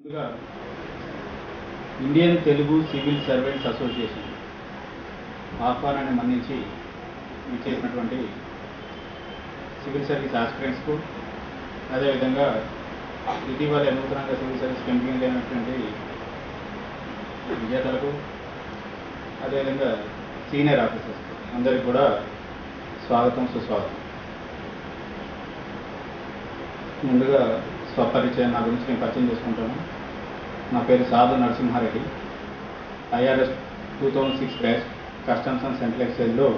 ముందుగా Indian Telugu civil servants association ఆహ్వానాన్ని మన్నించి ఇచ్చేసినటువంటి సివిల్ సర్వీస్ ఆస్పిరెంట్స్కు, అదేవిధంగా ఇటీవల నూతనంగా సివిల్ సర్వీస్ ఎంపిక అయినటువంటి విజేతలకు, అదేవిధంగా సీనియర్ ఆఫీసర్స్ అందరికీ కూడా స్వాగతం, సుస్వాగతం. ముందుగా స్వపరిచయం నా గురించి నేను పరిచయం చేసుకుంటాను. నా పేరు Sadhu Narasimha Reddy. IRS 2006 batch customs and central ఎక్సైజ్లో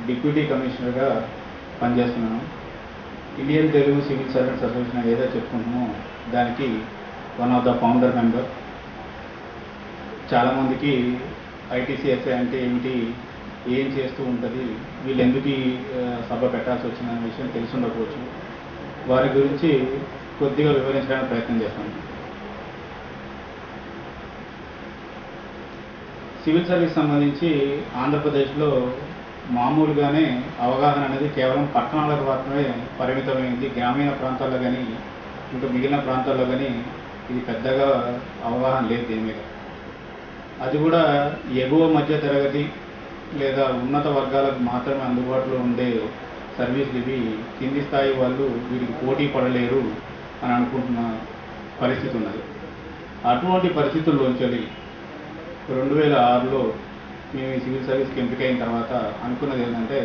డిప్యూటీ కమిషనర్గా పనిచేస్తున్నాను. Indian Telugu civil servants association ఏదో చెప్పుకుంటున్నామో దానికి one of the founder member. చాలామందికి ITCSA అంటే ఏమిటి, ఏం చేస్తూ ఉంటుంది, వీళ్ళు ఎందుకు ఈ సభ పెట్టాల్సి వచ్చిందనే విషయం తెలిసి ఉండకపోవచ్చు. వారి గురించి కొద్దిగా వివరించడానికి ప్రయత్నం చేస్తాను. సివిల్ సర్వీస్ సంబంధించి ఆంధ్రప్రదేశ్లో మామూలుగానే అవగాహన అనేది కేవలం పట్టణాలకు మాత్రమే పరిమితమైంది. గ్రామీణ ప్రాంతాల్లో కానీ ఇంకా మిగిలిన ప్రాంతాల్లో కానీ ఇది పెద్దగా అవగాహన లేదు దీని మీద. అది కూడా ఎగువ మధ్య తరగతి లేదా ఉన్నత వర్గాలకు మాత్రమే అందుబాటులో ఉండే సర్వీసులు ఇవి. కింది స్థాయి వాళ్ళు వీటికి పోటీ పడలేరు అని అనుకుంటున్న పరిస్థితి ఉన్నది. అటువంటి పరిస్థితుల్లోంచి 2006లో మేము ఈ సివిల్ సర్వీస్కి ఎంపికైన తర్వాత అనుకున్నది ఏంటంటే,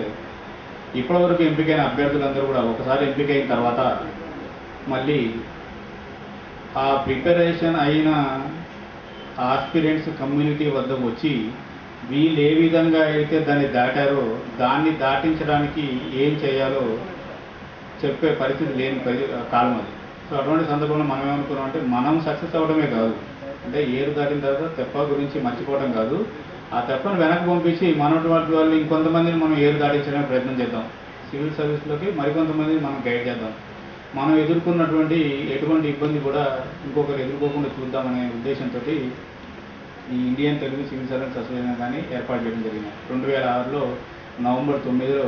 ఇప్పటివరకు ఎంపికైన అభ్యర్థులందరూ కూడా ఒకసారి ఎంపికైన తర్వాత మళ్ళీ ఆ ప్రిపరేషన్ అయిన ఆస్పిరెంట్స్ కమ్యూనిటీ వద్దకు వచ్చి వీళ్ళు ఏ విధంగా అయితే దాన్ని దాటారో దాన్ని దాటించడానికి ఏం చేయాలో చెప్పే పరిస్థితి లేని కాలం అది. సో అటువంటి సందర్భంలో మనం ఏమనుకున్నాం అంటే, మనం సక్సెస్ అవ్వడమే కాదు, అంటే ఏరు దాటిన తర్వాత తెప్ప గురించి మర్చిపోవడం కాదు, ఆ తెప్పను వెనక్కి పంపించి మనటువంటి వాళ్ళు ఇంకొంతమందిని మనం ఏరు దాటించడానికి ప్రయత్నం చేద్దాం. సివిల్ సర్వీస్లోకి మరికొంతమందిని మనం గైడ్ చేద్దాం. మనం ఎదుర్కొన్నటువంటి ఎటువంటి ఇబ్బంది కూడా ఇంకొకరు ఎదుర్కోకుండా చూద్దామనే ఉద్దేశంతో ఈ Indian Telugu civil servants association కానీ ఏర్పాటు చేయడం జరిగింది. 2006లో నవంబర్ 9లో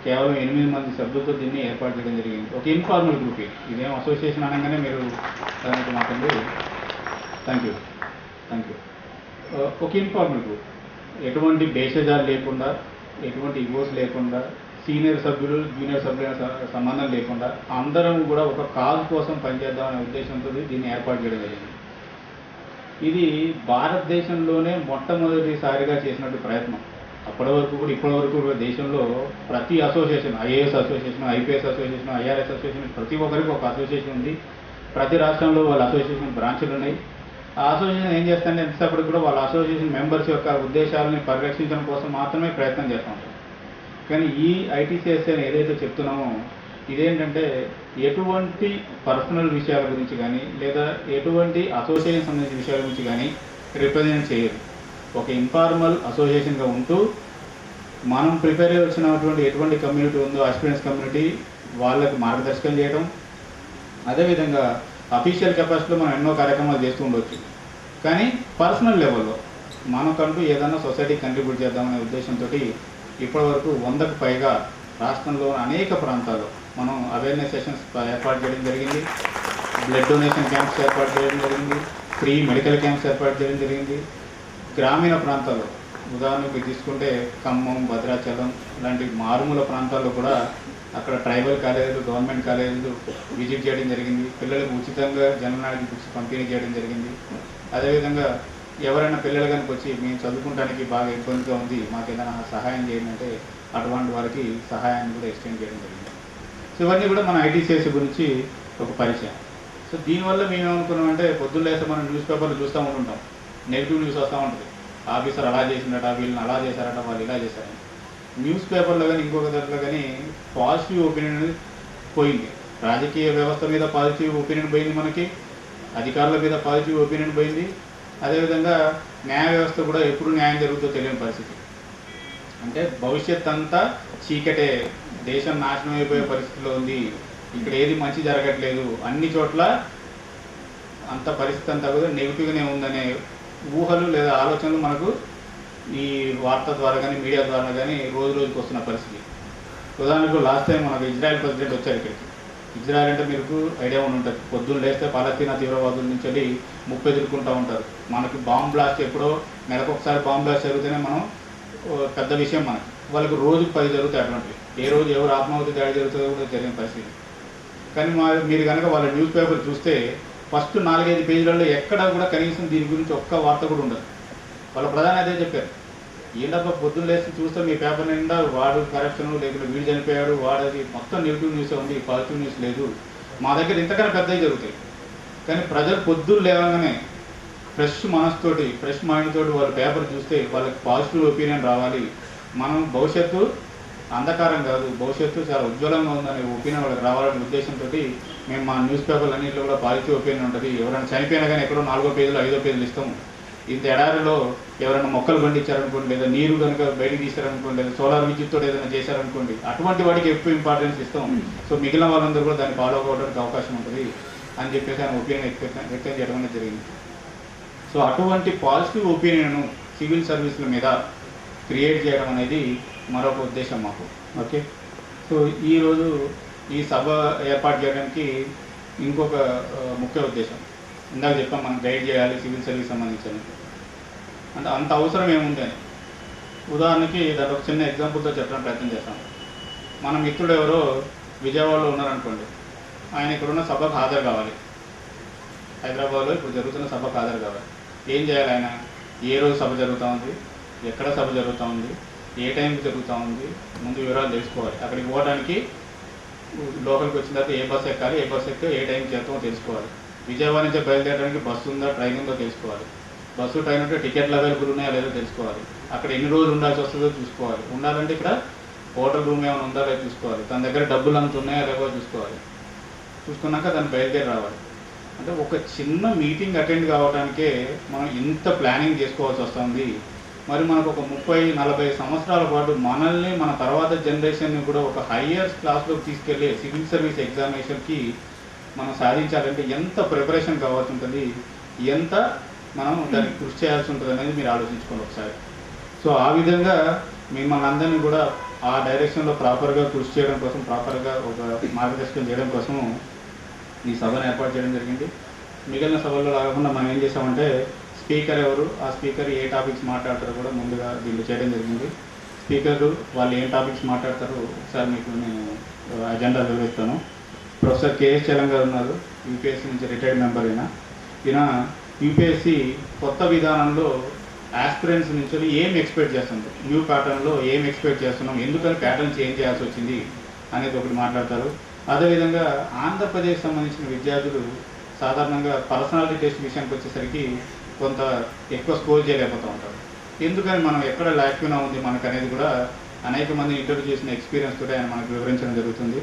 కేవలం 8 మంది సభ్యులతో దీన్ని ఏర్పాటు చేయడం జరిగింది. ఒక ఇన్ఫార్మల్ గ్రూప్. ఇదేం అసోసియేషన్ అనగానే మీరు దానికి మాట్లాడి థ్యాంక్ యూ. ఒక ఇన్ఫార్మల్ గ్రూప్, ఎటువంటి భేషజాలు లేకుండా, ఎటువంటి ఇగోస్ లేకుండా, సీనియర్ సభ్యులు జూనియర్ సభ్యుల సంబంధం లేకుండా అందరం కూడా ఒక కాజ్ కోసం పనిచేద్దామనే ఉద్దేశంతో దీన్ని ఏర్పాటు చేయడం జరిగింది. ఇది భారతదేశంలోనే మొట్టమొదటిసారిగా చేసినట్టు ప్రయత్నం. అప్పటి వరకు కూడా ఇప్పటి వరకు కూడా దేశంలో ప్రతి association, IAS association, IPS association, IRS association, ప్రతి ఒక్కరికి ఒక అసోసియేషన్ ఉంది. ప్రతి రాష్ట్రంలో వాళ్ళ అసోసియేషన్ బ్రాంచ్లు ఉన్నాయి. ఆ అసోసియేషన్ ఏం చేస్తారంటే ఎంతసేపటికి కూడా వాళ్ళ అసోసియేషన్ మెంబర్స్ యొక్క ఉద్దేశాలని పరిరక్షించడం కోసం మాత్రమే ప్రయత్నం చేస్తూ ఉంటారు. కానీ ఈ ITCSA ఏదైతే చెప్తున్నామో ఇదేంటంటే, ఎటువంటి పర్సనల్ విషయాల గురించి కానీ లేదా ఎటువంటి అసోసియేషన్ సంబంధించిన విషయాల గురించి కానీ రిప్రజెంట్ చేయరు. ఒక ఇన్ఫార్మల్ అసోసియేషన్గా ఉంటూ మనం ప్రిపేర్ అయ్యి వచ్చినటువంటి ఎటువంటి కమ్యూనిటీ ఉందో ఆస్పిరెంట్స్ కమ్యూనిటీ వాళ్ళకి మార్గదర్శకం చేయడం, అదేవిధంగా అఫీషియల్ కెపాసిటీలో మనం ఎన్నో కార్యక్రమాలు చేస్తూ ఉండవచ్చు. కానీ పర్సనల్ లెవెల్లో మనకంటూ ఏదైనా సొసైటీకి కంట్రిబ్యూట్ చేద్దామనే ఉద్దేశంతో ఇప్పటివరకు 100కు పైగా రాష్ట్రంలో అనేక ప్రాంతాల్లో మనం అవేర్నెస్ సెషన్స్ ఏర్పాటు చేయడం జరిగింది. బ్లడ్ డొనేషన్ క్యాంప్స్ ఏర్పాటు చేయడం జరిగింది. ఫ్రీ మెడికల్ క్యాంప్స్ ఏర్పాటు చేయడం జరిగింది. గ్రామీణ ప్రాంతాల్లో ఉదాహరణకు తీసుకుంటే ఖమ్మం, భద్రాచలం లాంటి మారుమూల ప్రాంతాల్లో కూడా అక్కడ ట్రైబల్ కాలేజీలు, గవర్నమెంట్ కాలేజీలు విజిట్ చేయడం జరిగింది. పిల్లలకు ఉచితంగా జననానికి బుక్స్ పంపిణీ చేయడం జరిగింది. అదేవిధంగా ఎవరైనా పిల్లలు కనుక వచ్చి మేము చదువుకోవడానికి బాగా ఇబ్బందిగా ఉంది, మాకు ఏదైనా సహాయం చేయండి అంటే అటువంటి వారికి సహాయాన్ని కూడా ఎక్స్టెండ్ చేయడం జరిగింది. సో ఇవన్నీ కూడా మన ITCSA గురించి ఒక పరిచయం. సో దీనివల్ల మేము ఏమనుకున్నామంటే, పొద్దున్న లేస్తే మనం న్యూస్ పేపర్లు చూస్తూ ఉంటుంటాం, నెగిటివ్ న్యూస్ వస్తూ ఉంటుంది. ఆఫీసర్ అలా చేసినట, వీళ్ళని అలా చేశారట, వాళ్ళు ఇలా చేశారని. న్యూస్ పేపర్లో కానీ ఇంకొక దాంట్లో కానీ పాజిటివ్ ఒపీనియన్ అనేది పోయింది. రాజకీయ వ్యవస్థ మీద పాజిటివ్ ఒపీనియన్ పోయింది, మనకి అధికారుల మీద పాజిటివ్ ఒపీనియన్ పోయింది. అదేవిధంగా న్యాయ వ్యవస్థ కూడా ఎప్పుడు న్యాయం జరుగుతుందో తెలియని పరిస్థితి. అంటే భవిష్యత్ అంతా చీకటే, దేశం నాశనం అయిపోయే పరిస్థితిలో ఉంది, ఇక్కడ ఏది మంచి జరగట్లేదు, అన్ని చోట్ల అంత పరిస్థితి అంతా కూడా నెగిటివ్గానే ఉందనే ఊహలు లేదా ఆలోచనలు మనకు ఈ వార్త ద్వారా కానీ మీడియా ద్వారా కానీ రోజు రోజుకి వస్తున్న పరిస్థితి. ఉదాహరణకు లాస్ట్ టైం మనకు ఇజ్రాయెల్ ప్రెసిడెంట్ వచ్చారు ఇక్కడికి. ఇజ్రాయెల్ అంటే మీకు ఐడియా ఉండి ఉంటుంది. పొద్దున్న లేస్తే పాలస్తీనా తీవ్రవాదుల నుంచి వెళ్ళి ముప్పు ఎదుర్కొంటూ ఉంటారు. మనకి బాంబ్ బ్లాస్ట్ ఎప్పుడో నెలకు ఒకసారి బాంబ్ బ్లాస్ట్ జరిగితేనే మనం పెద్ద విషయం మనకి. వాళ్ళకి రోజుకు 10 జరుగుతాయి అటువంటివి. ఏ రోజు ఎవరు ఆత్మాహుతి దాడి జరుగుతుందో కూడా జరిగిన పరిస్థితి. కానీ మీరు కనుక వాళ్ళ న్యూస్ పేపర్ చూస్తే ఫస్ట్ 4-5 పేజీలలో ఎక్కడ కూడా కనీసం దీని గురించి ఒక్క వార్త కూడా ఉండదు. వాళ్ళ ప్రధాని అదే చెప్పారు, ఏంటబ్బా పొద్దున్న లేసి చూస్తే మీ పేపర్ నిండా వాడు కరప్షన్, లేకపోతే వీడు చనిపోయాడు, వాడది మొత్తం నెగిటివ్ న్యూస్ ఉంది, పాజిటివ్ న్యూస్ లేదు. మా దగ్గర ఇంతకన్నా పెద్దవి జరుగుతాయి. కానీ ప్రజలు పొద్దున్న లేవగానే ఫ్రెష్ మనసుతోటి, ఫ్రెష్ మైండ్ తోటి వాళ్ళ పేపర్ చూస్తే వాళ్ళకి పాజిటివ్ ఒపీనియన్ రావాలి. మనం భవిష్యత్తు అంధకారం కాదు, భవిష్యత్తు చాలా ఉజ్వలంగా ఉందనే ఒపీనియన్ వాళ్ళకి రావాలనే ఉద్దేశంతో మేము మా న్యూస్ పేపర్లు అన్నింటిలో కూడా పాజిటివ్ ఒపీనియన్ ఉంటుంది. ఎవరైనా చనిపోయినా కానీ ఎక్కడో 4వ పేజీలో 5వ పేజీలు ఇస్తాము. ఇంత ఎడారిలో ఎవరైనా మొక్కలు పండించారనుకోండి, లేదా నీరు కనుక బయటికి తీశారనుకోండి, లేదా సోలార్ విద్యుత్తో ఏదైనా చేశారనుకోండి, అటువంటి వాడికి ఎక్కువ ఇంపార్టెన్స్ ఇస్తాం. సో మిగిలిన వాళ్ళందరూ కూడా దాన్ని ఫాలో అవ్వడానికి అవకాశం ఉంటుంది అని చెప్పేసి ఆయన ఒపీనియన్ వ్యక్తం చేయడం అనేది జరిగింది. సో అటువంటి పాజిటివ్ ఒపీనియన్ సివిల్ సర్వీసుల మీద క్రియేట్ చేయడం అనేది మరొక ఉద్దేశం మాకు. ఓకే, సో ఈరోజు ఈ సభ ఏర్పాటు చేయడానికి ఇంకొక ముఖ్య ఉద్దేశం, ఇందాక చెప్పాం మనం గైడ్ చేయాలి సివిల్ సర్వీస్ సంబంధించిన, అంటే అంత అవసరం ఏముందని. ఉదాహరణకి దాంట్లో ఒక చిన్న ఎగ్జాంపుల్తో చెప్పడానికి ప్రయత్నం చేస్తాం. మన మిత్రుడు ఎవరో విజయవాడలో ఉన్నారనుకోండి, ఆయన ఇక్కడున్న సభకు హాజరు కావాలి. హైదరాబాద్లో ఇప్పుడు జరుగుతున్న సభకు హాజరు కావాలి. ఏం చేయాలి ఆయన? ఏ రోజు సభ జరుగుతూ ఉంది, ఎక్కడ సభ జరుగుతూ ఉంది, ఏ టైంకి జరుగుతూ ఉంది, ముందు వివరాలు తెలుసుకోవాలి. అక్కడికి పోవడానికి లోకల్కి వచ్చిన తర్వాత ఏ బస్సు ఎక్కాలి, ఏ బస్సు ఎక్కి ఏ టైంకి చేస్తామో తెలుసుకోవాలి. విజయవాడ నుంచి బయలుదేరడానికి బస్సు ఉందా, ట్రైన్ ఉందో తెలుసుకోవాలి. బస్సు, ట్రైన్ ఉంటే టికెట్లు అవైలబుల్ ఉన్నాయా లేదో తెలుసుకోవాలి. అక్కడ ఎన్ని రోజులు ఉండాల్సి వస్తుందో చూసుకోవాలి. ఉండాలంటే ఇక్కడ హోటల్ రూమ్ ఏమైనా ఉందా లేదో చూసుకోవాలి. తన దగ్గర డబ్బులు అంత ఉన్నాయా లేవో చూసుకోవాలి. చూసుకున్నాక దాన్ని బయలుదేరి రావాలి. అంటే ఒక చిన్న మీటింగ్ అటెండ్ కావడానికే మనం ఇంత ప్లానింగ్ చేసుకోవాల్సి వస్తుంది. మరి మనకు ఒక 30-40 సంవత్సరాల పాటు మనల్ని, మన తర్వాత జనరేషన్ని కూడా ఒక హయ్యర్ క్లాస్లోకి తీసుకెళ్ళి సివిల్ సర్వీస్ ఎగ్జామినేషన్కి మనం సాధించాలంటే ఎంత ప్రిపరేషన్ కావాల్సి ఉంటుంది, ఎంత మనం దానికి కృషి చేయాల్సి ఉంటుంది అనేది మీరు ఆలోచించుకోండి ఒకసారి. సో ఆ విధంగా మిమ్మల్ని అందరినీ కూడా ఆ డైరెక్షన్లో ప్రాపర్గా కృషి చేయడం కోసం, ప్రాపర్గా ఒక మార్గదర్శకం చేయడం కోసం ఈ సభను ఏర్పాటు చేయడం జరిగింది. మిగిలిన సభల్లో కాకుండా మనం ఏం చేసామంటే, స్పీకర్ ఎవరు, ఆ స్పీకర్ ఏ టాపిక్స్ మాట్లాడతారో కూడా ముందుగా దీన్ని చేయడం జరిగింది. స్పీకర్లు వాళ్ళు ఏం టాపిక్స్ మాట్లాడతారో ఒకసారి మీకు నేను అజెండా వివరిస్తాను. ప్రొఫెసర్ కేఎస్ చలం గారు ఉన్నారు, యూపీఎస్సీ నుంచి రిటైర్డ్ మెంబర్. ఈయన యూపీఎస్సీ కొత్త విధానంలో ఆస్పిరెంట్స్ నుంచి ఏం ఎక్స్పెక్ట్ చేస్తుంది, న్యూ ప్యాటర్న్లో ఏం ఎక్స్పెక్ట్ చేస్తున్నాం, ఎందుకని ప్యాటర్న్ చేంజ్ చేయాల్సి వచ్చింది అనేది ఒకటి మాట్లాడతారు. అదేవిధంగా ఆంధ్రప్రదేశ్ సంబంధించిన విద్యార్థులు సాధారణంగా పర్సనాలిటీ టెస్ట్ విషయానికి వచ్చేసరికి కొంత ఎక్కువ స్కోర్ చేయలేకపోతూ ఉంటారు. ఎందుకని మనం ఎక్కడ ల్యాక్యూనా ఉంది మనకు అనేది కూడా అనేక మంది ఇంటర్వ్యూ చేసిన ఎక్స్పీరియన్స్ కూడా ఆయన మనకు వివరించడం జరుగుతుంది.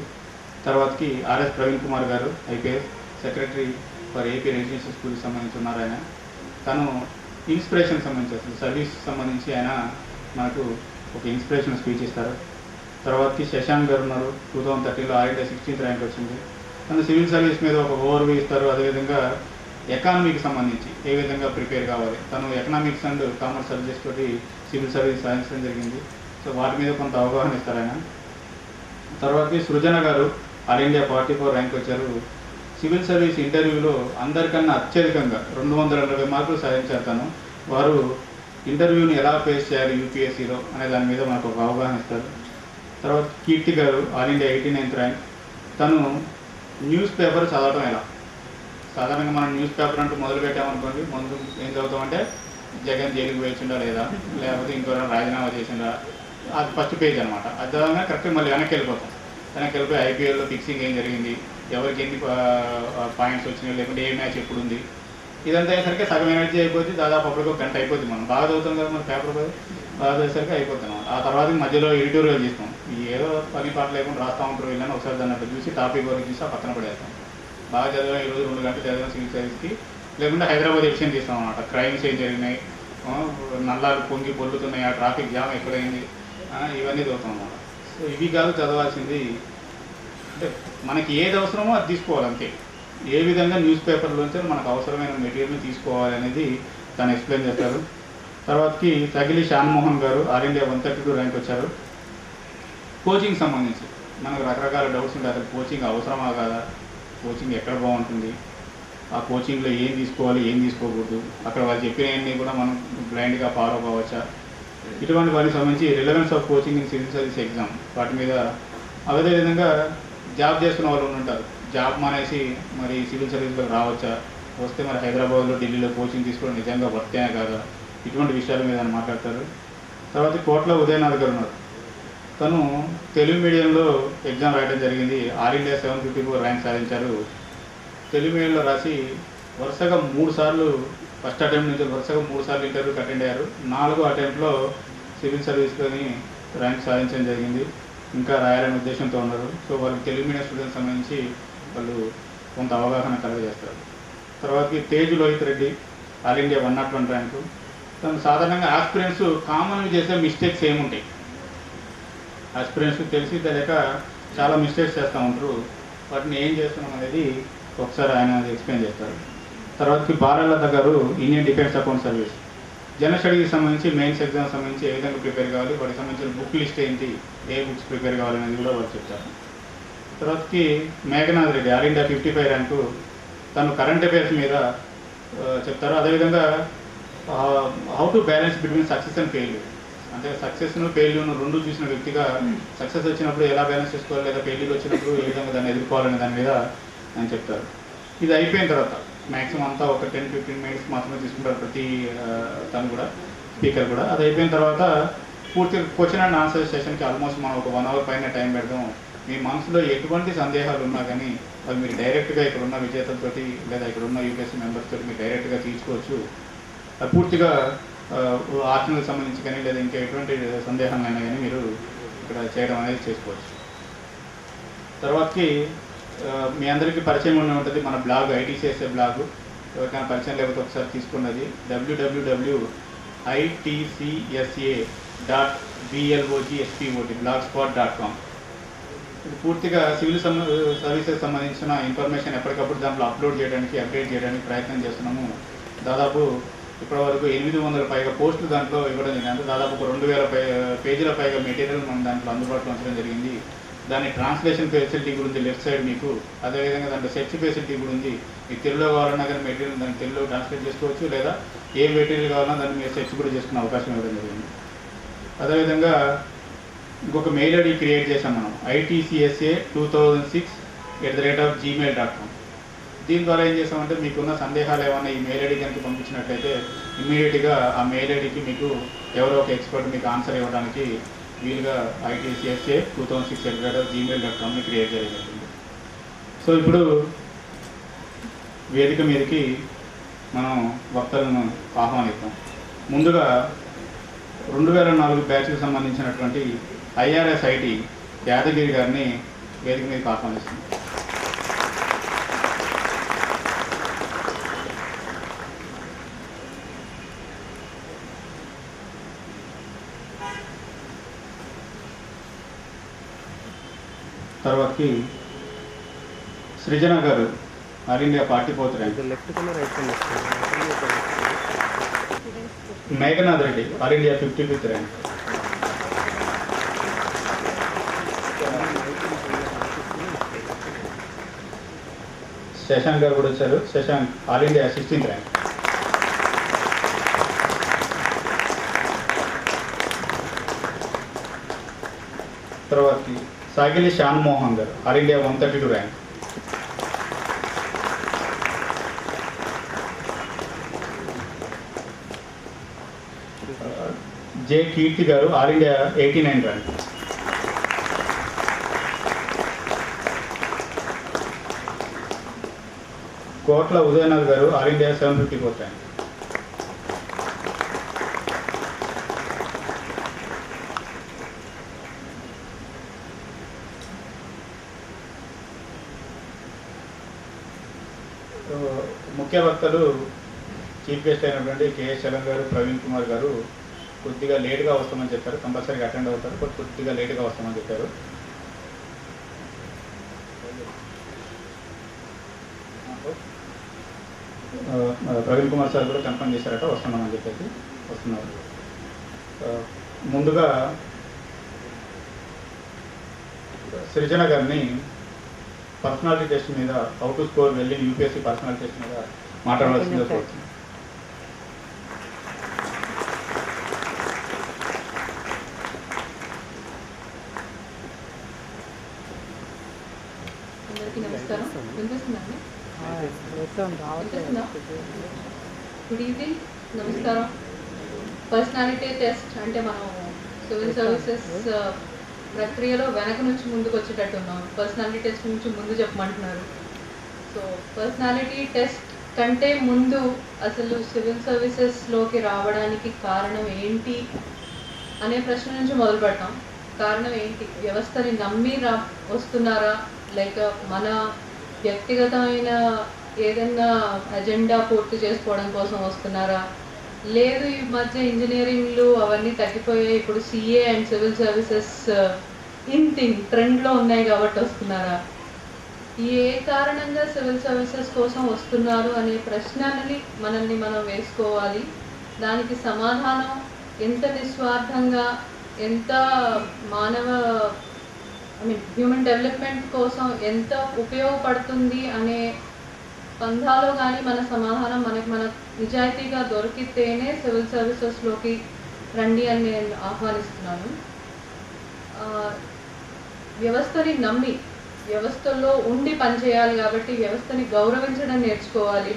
తర్వాతకి ఆర్ఎస్ ప్రవీణ్ కుమార్ గారు, IPS secretary for AP residential స్కూల్కి సంబంధించి ఉన్నారు. ఆయన తను ఇన్స్పిరేషన్ సంబంధించి, అసలు సర్వీస్ సంబంధించి ఆయన మనకు ఒక ఇన్స్పిరేషన్ స్పీచ్ ఇస్తారు. తర్వాతకి శశాంక్ గారు ఉన్నారు, 2013లో ఆల్ ఇండియా 16th ర్యాంక్ వచ్చింది. తను సివిల్ సర్వీస్ మీద ఒక ఓవర్వ్యూ ఇస్తారు. అదేవిధంగా ఎకానమీకి సంబంధించి ఏ విధంగా ప్రిపేర్ కావాలి, తను ఎకనామిక్స్ అండ్ కామర్స్ సబ్జెక్ట్స్ తోటి సివిల్ సర్వీస్ సాధించడం జరిగింది. సో వాటి మీద కొంత అవగాహన ఇస్తారు ఆయన. తర్వాతకి సృజన గారు ఆల్ ఇండియా 44 ర్యాంక్ వచ్చారు. సివిల్ సర్వీస్ ఇంటర్వ్యూలో అందరికన్నా అత్యధికంగా 240 మార్కులు సాధించారు తను. వారు ఇంటర్వ్యూని ఎలా ఫేస్ చేయాలి యూపీఎస్సీలో అనే దాని మీద మనకు ఒక అవగాహన ఇస్తారు. తర్వాత కీర్తి గారు ఆల్ ఇండియా 89th ర్యాంక్. తను న్యూస్ పేపర్ చదవటం ఎలా, సాధారణంగా మనం న్యూస్ పేపర్ అంటూ మొదలు పెట్టామనుకోండి, ముందు ఏం చదువుతామంటే జగన్ జైలుకి వేయించిండా లేదా, లేకపోతే ఇంకోరైనా రాజీనామా చేసిండా, అది ఫస్ట్ పేజ్ అనమాట. అది చదవగానే కరెక్ట్గా మళ్ళీ వెనక్కి వెళ్ళిపోతాం. వెనక్కి వెళ్ళిపోయి ఐపీఎల్లో ఫిక్సింగ్ ఏం జరిగింది, ఎవరికి ఎన్ని పాయింట్స్ వచ్చినాయి, లేకుంటే ఏ మ్యాచ్ ఎప్పుడు ఉంది, ఇదంతా అయ్యేసరికి సగం ఎనర్జీ అయిపోతుంది. దాదాపు అప్పటికి 1 గంట అయిపోతుంది. మనం బాగా చదువుతాం కదా మన పేపర్ బాగా చదివేసరికి అయిపోతున్నాం. ఆ తర్వాత మధ్యలో ఎడిటోరియల్ చేస్తాం. ఏదో పని పాట లేకుండా రాస్తూ ఉంటారు వీళ్ళని, ఒకసారి దాన్ని అట్లా చూసి టాపిక్ వరకు చూసి ఆ పక్కన పడేస్తాం. బాగా చదివా ఈరోజు 2 గంటలు చదివాం సివిల్ సర్వీస్కి. లేకుంటే హైదరాబాద్ ఎడిషన్ తీస్తాం అన్నమాట. క్రైమ్స్ ఏం జరిగినాయి, నల్లాలు పొంగి పొల్లుతున్నాయి, ఆ ట్రాఫిక్ జామ్ ఎక్కడైంది, ఇవన్నీ చదువుతాం అన్నమాట. సో ఇవి కాదు చదవాల్సింది. అంటే మనకి ఏది అవసరమో అది తీసుకోవాలి అంతే. ఏ విధంగా న్యూస్ పేపర్లోంచి మనకు అవసరమైన మెటీరియల్ని తీసుకోవాలి అనేది తను ఎక్స్ప్లెయిన్ చేస్తారు. తర్వాతకి తగిలి షాన్మోహన్ గారు ఆల్ ఇండియా 132 ర్యాంక్ వచ్చారు. కోచింగ్ సంబంధించి మనకు రకరకాల డౌట్స్ ఉంటాయి. అసలు కోచింగ్ అవసరమా కాదా, కోచింగ్ ఎక్కడ బాగుంటుంది, ఆ కోచింగ్లో ఏం తీసుకోవాలి ఏం తీసుకోకూడదు, అక్కడ వాళ్ళు చెప్పినవన్నీ కూడా మనం బ్లైండ్గా ఫాలో కావచ్చా, ఇటువంటి వాటికి సంబంధించి relevance of coaching in civil service exam వాటి మీద. అదేవిధంగా జాబ్ చేస్తున్న వాళ్ళు ఉంటారు, జాబ్ మానేసి మరి సివిల్ సర్వీస్లోకి రావచ్చా, వస్తే మరి హైదరాబాద్లో ఢిల్లీలో కోచింగ్ తీసుకోవడం నిజంగా వర్తేనే కాదా, ఇటువంటి విషయాల మీద మాట్లాడతారు. తర్వాత కోట్ల ఉదయనాథ్ గారు ఉన్నారు. తను తెలుగు మీడియంలో ఎగ్జామ్ రాయడం జరిగింది. ఆల్ ఇండియా 754 ర్యాంక్ సాధించారు. తెలుగు మీడియంలో రాసి వరుసగా 3 సార్లు ఫస్ట్ అటెంప్ట్ నుంచి వరుసగా 3 సార్లు ఇంటర్వ్యూకి అటెండ్ అయ్యారు. 4వ అటెంప్ట్లో సివిల్ సర్వీస్లోని ర్యాంక్ సాధించడం జరిగింది. ఇంకా రాయాలనే ఉద్దేశంతో ఉన్నారు. సో వాళ్ళకి తెలుగు మీడియం స్టూడెంట్స్ సంబంధించి వాళ్ళు కొంత అవగాహన కలగజేస్తారు. తర్వాతకి Tej Lohit Reddy all India 101 rank. తను సాధారణంగా ఆస్పిరెంట్స్ కామన్గా చేసే మిస్టేక్స్ ఏముంటాయి, ఆస్పిరెంట్స్కి తెలిసి తెలియక చాలా మిస్టేక్స్ చేస్తూ ఉంటారు. వాటిని ఏం చేస్తున్నాం అనేది ఒకసారి ఆయన ఎక్స్ప్లెయిన్ చేస్తారు. తర్వాతకి బాలలత గారు Indian defence account service, general స్టడీకి సంబంధించి మెయిన్స్ ఎగ్జామ్ సంబంధించి ఏ విధంగా ప్రిపేర్ కావాలి, వాటికి సంబంధించిన బుక్ లిస్ట్ ఏంటి, ఏ బుక్స్ ప్రిపేర్ కావాలనేది కూడా వాళ్ళు చెప్తారు. తర్వాతకి Meghnath Reddy all India 55 rank. తను కరెంట్ అఫైర్స్ మీద చెప్తారు. అదేవిధంగా how to balance between success and failure, అంటే సక్సెస్ను ఫెయిల్యూర్ను రెండు చూసిన వ్యక్తిగా సక్సెస్ వచ్చినప్పుడు ఎలా బ్యాలెన్స్ చేసుకోవాలి, లేదా ఫెయిల్యూర్ వచ్చినప్పుడు ఏ విధంగా దాన్ని ఎదుర్కోవాలనే దాని మీద ఆయన చెప్తారు. ఇది అయిపోయిన తర్వాత మ్యాక్సిమం అంతా ఒక 10-15 మినిట్స్ మాత్రమే తీసుకుంటారు ప్రతి తను కూడా, స్పీకర్ కూడా. అది అయిపోయిన తర్వాత పూర్తి క్వశ్చన్ అండ్ ఆన్సర్ సెషన్కి ఆల్మోస్ట్ మనం ఒక 1 అవర్ పైన టైం పెడదాం. మీ మనసులో ఎటువంటి సందేహాలు ఉన్నా కానీ అవి మీరు డైరెక్ట్గా ఇక్కడ ఉన్న విజేతలతోటి లేదా ఇక్కడ ఉన్న యూపీఎస్సీ మెంబర్స్ తోటి మీరు డైరెక్ట్గా తీసుకోవచ్చు. అది పూర్తిగా ఆర్టినల్కి సంబంధించి కానీ లేదా ఇంకా ఎటువంటి సందేహాలైనా కానీ మీరు ఇక్కడ చేయడం అనేది చేసుకోవచ్చు. తర్వాతకి మీ అందరికీ పరిచయం ఉండి ఉంటుంది మన బ్లాగ్, ITCSA బ్లాగ్. ఎవరికైనా పరిచయం లేకపోతే ఒకసారి తీసుకున్నది www.itcsa.blogspot.com. ఇది పూర్తిగా సివిల్ సర్వీసెస్ సంబంధించిన ఇన్ఫర్మేషన్ ఎప్పటికప్పుడు దాంట్లో అప్లోడ్ చేయడానికి, అప్డేట్ చేయడానికి ప్రయత్నం చేస్తున్నాము. దాదాపు ఇప్పటివరకు 800 పైగా పోస్టులు దాంట్లో ఇవ్వడం జరిగింది. అంటే దాదాపు ఒక 2000 పేజీల పైగా మెటీరియల్ మనం దాంట్లో అందుబాటులో ఉంచడం జరిగింది. దాని ట్రాన్స్లేషన్ ఫెసిలిటీ గురించి లెఫ్ట్ సైడ్ మీకు, అదేవిధంగా దాంట్లో సెర్చ్ ఫెసిలిటీ కూడా ఉంది. మీకు తెలుగులో కావాలన్నా కానీ మెటీరియల్ దాన్ని తెలుగులో ట్రాన్స్లేట్ చేసుకోవచ్చు, లేదా ఏ మెటీరియల్ కావాలన్నా దాన్ని మీరు సెర్చ్ కూడా చేసుకునే అవకాశం ఇవ్వడం జరిగింది. అదేవిధంగా ఇంకొక మెయిల్ ఐడి క్రియేట్ చేసాం మనం, itcsa2006@gmail.com. దీని ద్వారా ఏం చేసామంటే మీకున్న సందేహాలు ఏమైనా ఈ మెయిల్ ఐడి కనుక పంపించినట్లయితే ఇమ్మీడియట్గా ఆ మెయిల్ ఐడికి మీకు ఎవరో ఒక ఎక్స్పర్ట్ మీకు ఆన్సర్ ఇవ్వడానికి వీలుగా itcsa2006@gmail.comని క్రియేట్ చేయగలుగుతుంది. సో ఇప్పుడు వేదిక మీదకి మనం వక్తలను ఆహ్వానిద్దాం. ముందుగా 2004 బ్యాచ్కి సంబంధించినటువంటి IRS IT యాదగిరి గారిని వేదిక మీదకి ఆహ్వానిస్తుంది. తర్వాతకి సృజన గారు all India 44th rank. Meghnath Reddy all India 55th rank. Shashank గారు కూడా వచ్చారు. Shashank all India 16th rank. తర్వాతకి సాగిలి శ్యామ్ మోహన్ గారు ఆల్ ఇండియా 132 ర్యాంక్. జే కీర్తి గారు ఆల్ ఇండియా 89 ర్యాంక్. కోట్ల ఉదయనాథ్ గారు ఆల్ ఇండియా 754 ర్యాంక్. ముఖ్య వక్తలు చీఫ్ గెస్ట్ అయినటువంటి కేఎస్ చలం గారు, ప్రవీణ్ కుమార్ గారు కొద్దిగా లేట్గా వస్తామని చెప్పారు. కంపల్సరీగా అటెండ్ అవుతారు, బట్ కొద్దిగా లేట్గా వస్తామని చెప్పారు. ప్రవీణ్ కుమార్ సార్ కూడా కన్ఫర్మ్ చేశారట వస్తున్నామని చెప్పేసి వస్తున్నారు. ముందుగా సృజన గారిని పర్సనాలిటీ టెస్ట్ మీద అవుట్ టు స్కోర్ వెళ్ళి యూపీఎస్సీ పర్సనాలిటీ టెస్ట్ మీద మాట్లాడవలసిందిగా కోరుతున్నాను. అందరికీ నమస్కారం. వినిపిస్తుందండి? గుడ్ ఈవినింగ్, నమస్కారం. పర్సనాలిటీ టెస్ట్ అంటే మనం సివిల్ సర్వీసెస్ ప్రక్రియలో వెనక నుంచి ముందుకు వచ్చేటట్టు ఉన్నాం. పర్సనాలిటీ టెస్ట్ నుంచి ముందు చెప్పమంటున్నారు. సో పర్సనాలిటీ టెస్ట్ కంటే ముందు అసలు సివిల్ సర్వీసెస్లోకి రావడానికి కారణం ఏంటి అనే ప్రశ్న నుంచి మొదలు పెడతాం. కారణం ఏంటి? వ్యవస్థని నమ్మి వస్తున్నారా, లేక మన వ్యక్తిగతమైన ఏదైనా అజెండా పూర్తి చేసుకోవడం కోసం వస్తున్నారా, లేదు ఈ మధ్య ఇంజనీరింగ్లు అవన్నీ తగ్గిపోయాయి, ఇప్పుడు CA and civil services in thing ట్రెండ్లో ఉన్నాయి కాబట్టి వస్తున్నారా, ఏ కారణంగా సివిల్ సర్వీసెస్ కోసం వస్తున్నారు అనే ప్రశ్నని మనల్ని మనం వేసుకోవాలి. దానికి సమాధానం ఎంత నిస్వార్థంగా, ఎంత మానవ హ్యూమన్ డెవలప్మెంట్ కోసం ఎంత ఉపయోగపడుతుంది అనే పంధాలో కానీ మన సమాధానం మన నిజాయితీగా దొరికితేనే సివిల్ సర్వీసెస్లోకి రండి అని నేను ఆహ్వానిస్తున్నాను. వ్యవస్థని నమ్మి వ్యవస్థలో ఉండి పనిచేయాలి కాబట్టి వ్యవస్థని గౌరవించడం నేర్చుకోవాలి.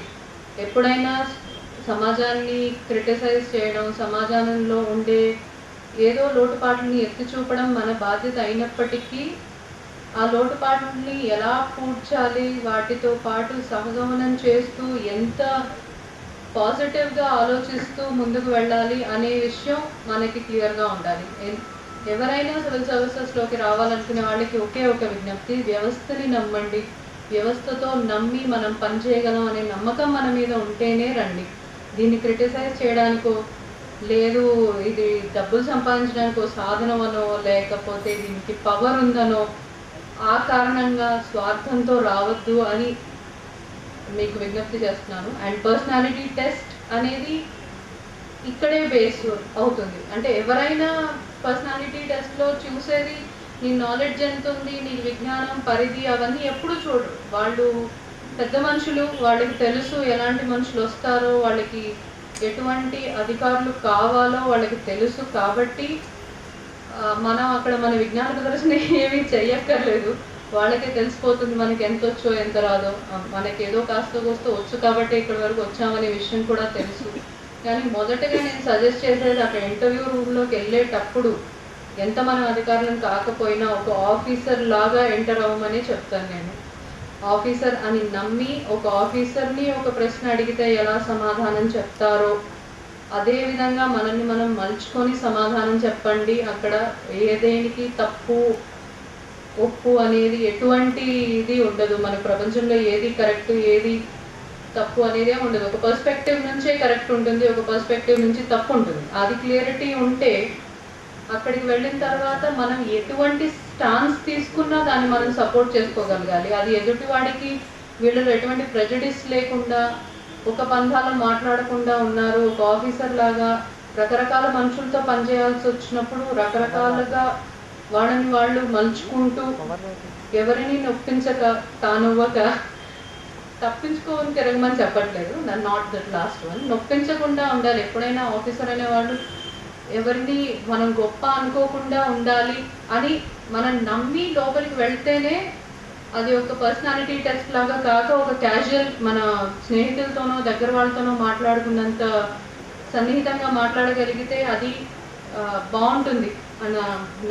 ఎప్పుడైనా సమాజాన్ని క్రిటిసైజ్ చేయడం, సమాజంలో ఉండే ఏదో లోటుపాట్లని ఎత్తి చూపడం మన బాధ్యత అయినప్పటికీ ఆ లోటుపాట్లని ఎలా పూడ్చాలి, వాటితో పాటు సహగమనం చేస్తూ ఎంత పాజిటివ్గా ఆలోచిస్తూ ముందుకు వెళ్ళాలి అనే విషయం మనకి క్లియర్గా ఉండాలి. ఎవరైనా సివిల్ సర్వీసెస్లోకి రావాలనుకునే వాళ్ళకి ఒకే ఒక విజ్ఞప్తి: వ్యవస్థని నమ్మండి. వ్యవస్థతో నమ్మి మనం పనిచేయగలం అనే నమ్మకం మన మీద ఉంటేనే రండి. దీన్ని క్రిటిసైజ్ చేయడానికో, లేదు ఇది డబ్బులు సంపాదించడానికో సాధనం అనో, లేకపోతే దీనికి పవర్ ఉందనో, ఆ కారణంగా స్వార్థంతో రావద్దు అని మీకు విజ్ఞప్తి చేస్తున్నాను. అండ్ పర్సనాలిటీ టెస్ట్ అనేది ఇక్కడే బేస్ అవుతుంది. అంటే ఎవరైనా పర్సనాలిటీ టెస్ట్లో చూసేది నీ నాలెడ్జ్ ఎంత ఉంది, నీ విజ్ఞానం పరిధి అవన్నీ ఎప్పుడు చూడరు. వాళ్ళు పెద్ద మనుషులు, వాళ్ళకి తెలుసు ఎలాంటి మనుషులు వస్తారో, వాళ్ళకి ఎటువంటి అధికారులు కావాలో వాళ్ళకి తెలుసు. కాబట్టి మనం అక్కడ మన విజ్ఞాన ప్రదర్శన ఏమీ చెయ్యక్కర్లేదు. వాళ్ళకే తెలిసిపోతుంది మనకి ఎంత వచ్చో ఎంత రాదో. మనకి ఏదో కాస్త కోస్తో వచ్చు కాబట్టి ఇక్కడి వరకు వచ్చామనే విషయం కూడా తెలుసు. కానీ మొదటగా నేను సజెస్ట్ చేసేది అక్కడ ఇంటర్వ్యూ రూమ్లోకి వెళ్ళేటప్పుడు ఎంత మనం అధికారులను కాకపోయినా ఒక ఆఫీసర్ లాగా ఎంటర్ అవ్వమని చెప్తాను నేను. ఆఫీసర్ అని నమ్మి ఒక ఆఫీసర్ని ఒక ప్రశ్న అడిగితే ఎలా సమాధానం చెప్తారో అదేవిధంగా మనల్ని మనం మలుచుకొని సమాధానం చెప్పండి. అక్కడ ఏదేనికి తప్పు ఒప్పు అనేది ఎటువంటి ఇది ఉండదు. మన ప్రపంచంలో ఏది కరెక్ట్ ఏది తప్పు అనేదే ఉండదు. ఒక పర్స్పెక్టివ్ నుంచే కరెక్ట్ ఉంటుంది, ఒక పర్స్పెక్టివ్ నుంచి తప్పు ఉంటుంది. అది క్లియరిటీ ఉంటే అక్కడికి వెళ్ళిన తర్వాత మనం ఎటువంటి స్టాన్స్ తీసుకున్నా దాన్ని మనం సపోర్ట్ చేసుకోగలగాలి. అది ఎదుటివాడికి వీళ్ళలో ఎటువంటి ప్రెజడిస్ లేకుండా, ఒక పంథాలో మాట్లాడకుండా ఉన్నారు. ఒక ఆఫీసర్ లాగా రకరకాల మనుషులతో పనిచేయాల్సి వచ్చినప్పుడు రకరకాలుగా వాళ్ళని వాళ్ళు మలుచుకుంటూ ఎవరిని నొప్పించక తానువ్వక, తప్పించుకోని తిరగమని చెప్పట్లేదు, నాట్ దట్ లాస్ట్ వన్, నొప్పించకుండా ఉండాలి. ఎప్పుడైనా ఆఫీసర్ అనేవాళ్ళు ఎవరిని మనం గొప్ప అనుకోకుండా ఉండాలి అని మనం నమ్మి లోపలికి వెళ్తేనే అది ఒక పర్సనాలిటీ టెస్ట్ లాగా కాక ఒక క్యాజువల్ మన స్నేహితులతోనో దగ్గర వాళ్ళతోనో మాట్లాడుకున్నంత సన్నిహితంగా మాట్లాడగలిగితే అది బాగుంటుంది.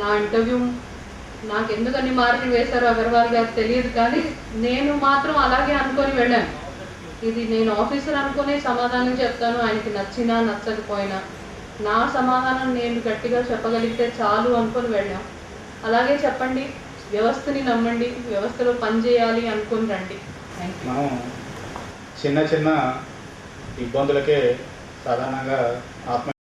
నా ఇంటర్వ్యూ నాకు ఎందుకు అన్ని మార్కులు వేశారో అగర్వాల్ గారు తెలియదు, కానీ నేను మాత్రం అలాగే అనుకొని వెళ్ళాను. ఇది నేను ఆఫీసర్ అనుకునే సమాధానం చెప్తాను, ఆయనకి నచ్చినా నచ్చకపోయినా నా సమాధానం నేను గట్టిగా చెప్పగలిగితే చాలు అనుకొని వెళ్ళాం. అలాగే చెప్పండి, వ్యవస్థని నమ్మండి, వ్యవస్థలో పనిచేయాలి అనుకుని రండి. మనం చిన్న చిన్న ఇబ్బందులకే సాధారణంగా ఆత్మ